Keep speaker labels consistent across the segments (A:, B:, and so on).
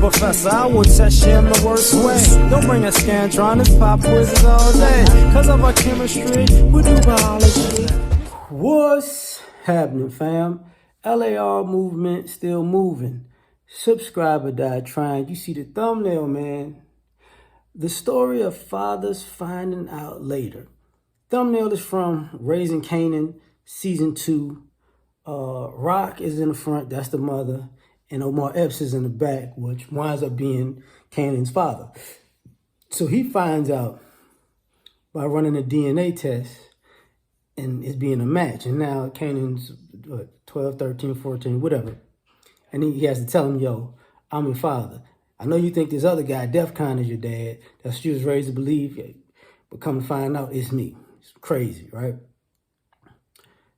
A: professor, I will test you in the worst way. Don't bring a Scantron, pop quizzes all day. Cause of our chemistry, we do biology. What's happening, fam? L.A.R. movement still moving. Subscriber died trying. You see the thumbnail, man. The story of fathers finding out later. Thumbnail is from Raising Kanan, season 2. Rock is in the front, that's the mother, and Omar Epps is in the back, which winds up being Kanan's father. So he finds out by running a DNA test and it's being a match. And now Kanan's 12, 13, 14, whatever. And he has to tell him, yo, I'm your father. I know you think this other guy, DEFCON, is your dad. That's what you was raised to believe. But come to find out, it's me. It's crazy, right?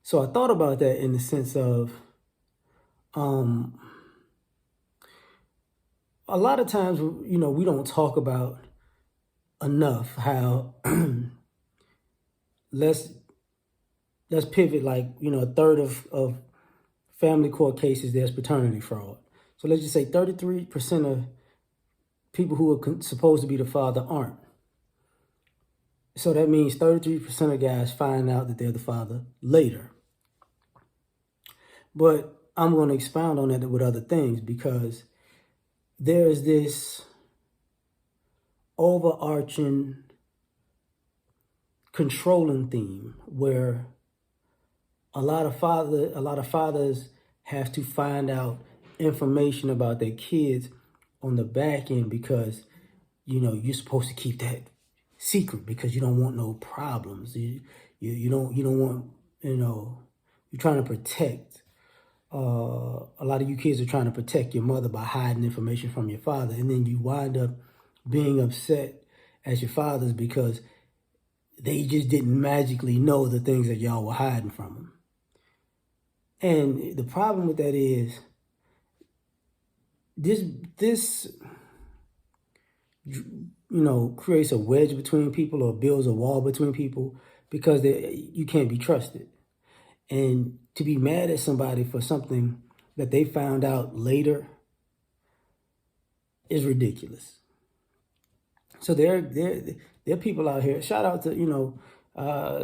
A: So I thought about that in the sense of a lot of times, you know, we don't talk about enough how let's pivot, like, you know, a third of family court cases, there's paternity fraud. So let's just say 33% of people who are supposed to be the father aren't. So that means 33% of guys find out that they're the father later. But I'm going to expound on that with other things, because there's this overarching controlling theme where a lot of fathers have to find out information about their kids on the back end, because, you know, you're supposed to keep that secret because you don't want no problems. You don't want, you know, you're trying to protect. A lot of you kids are trying to protect your mother by hiding information from your father, and then you wind up being upset as your fathers because they just didn't magically know the things that y'all were hiding from them. And the problem with that is this you know, creates a wedge between people or builds a wall between people because you can't be trusted. And to be mad at somebody for something that they found out later is ridiculous. So there are people out here. Shout out to, you know,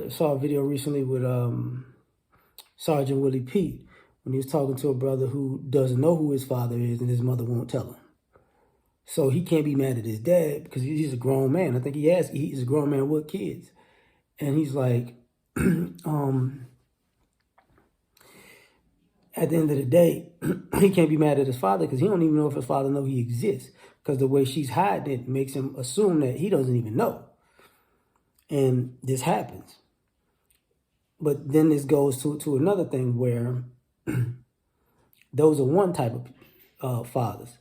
A: saw a video recently with Sergeant Willie Pete when he was talking to a brother who doesn't know who his father is and his mother won't tell him. So he can't be mad at his dad because he's a grown man. I think he's a grown man with kids. And he's like, at the end of the day, he can't be mad at his father because he don't even know if his father knows he exists, because the way she's hiding it makes him assume that he doesn't even know. And this happens. But then this goes to another thing where those are one type of fathers.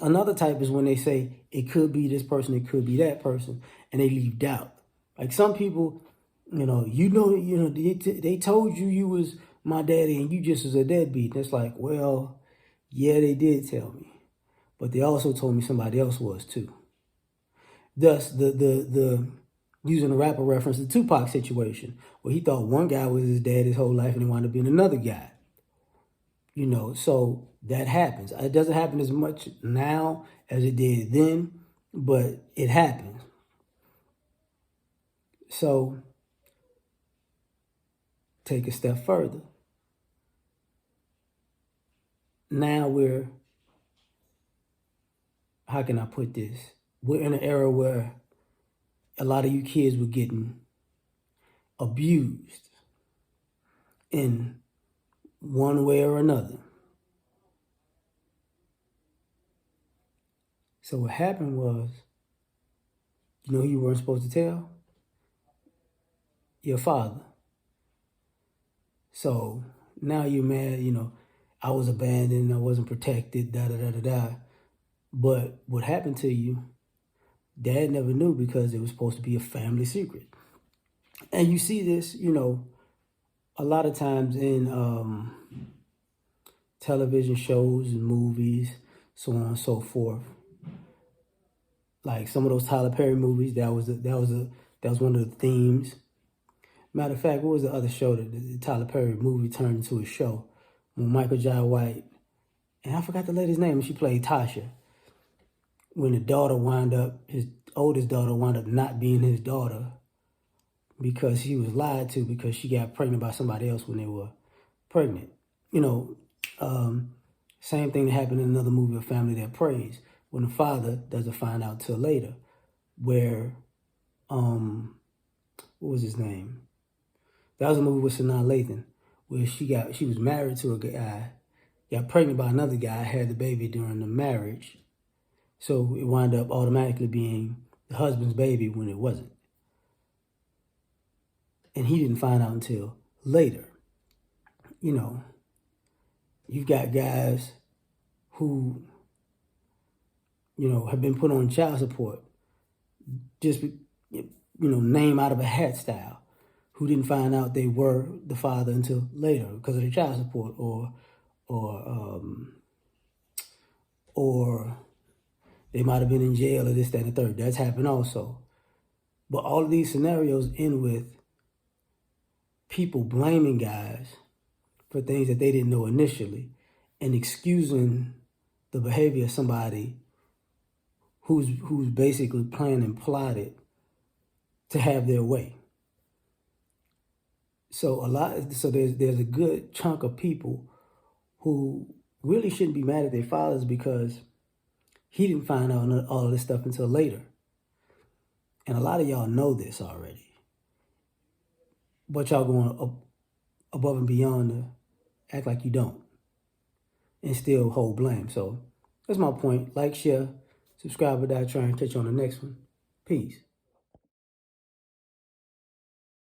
A: Another type is when they say it could be this person, it could be that person, and they leave doubt. Like some people, you know, they told you was my daddy and you just was a deadbeat. And it's like, well, yeah, they did tell me, but they also told me somebody else was too. Thus, the using a rapper reference, the Tupac situation, where he thought one guy was his dad his whole life and he wound up being another guy. You know, so that happens. It doesn't happen as much now as it did then, but it happens. So take a step further. Now how can I put this? We're in an era where a lot of you kids were getting abused in one way or another. So what happened was, you know who you weren't supposed to tell? Your father. So now you're mad, you know, I was abandoned, I wasn't protected, da-da-da-da-da. But what happened to you, dad never knew because it was supposed to be a family secret. And you see this, you know, a lot of times in television shows and movies, so on and so forth. Like some of those Tyler Perry movies, that was one of the themes. Matter of fact, what was the other show that the Tyler Perry movie turned into a show? When Michael Jai White and I forgot the lady's name. She played Tasha. When the daughter wound up, his oldest daughter wound up not being his daughter because he was lied to because she got pregnant by somebody else when they were pregnant. You know, same thing that happened in another movie, A Family That Prays, when the father doesn't find out till later, where, what was his name? That was a movie with Sanaa Lathan, where she was married to a guy, got pregnant by another guy, had the baby during the marriage, so it wound up automatically being the husband's baby when it wasn't. And he didn't find out until later. You know, you've got guys who, have been put on child support, just, name out of a hat style, who didn't find out they were the father until later because of the child support, or they might have been in jail or this, that, and the third. That's happened also. But all of these scenarios end with people blaming guys for things that they didn't know initially and excusing the behavior of somebody who's basically planned and plotted to have their way. So there's a good chunk of people who really shouldn't be mad at their fathers because he didn't find out all of this stuff until later. And a lot of y'all know this already. But y'all going above and beyond to act like you don't and still hold blame. So that's my point. Like, share, subscribe, or die trying. Catch you on the next one. Peace.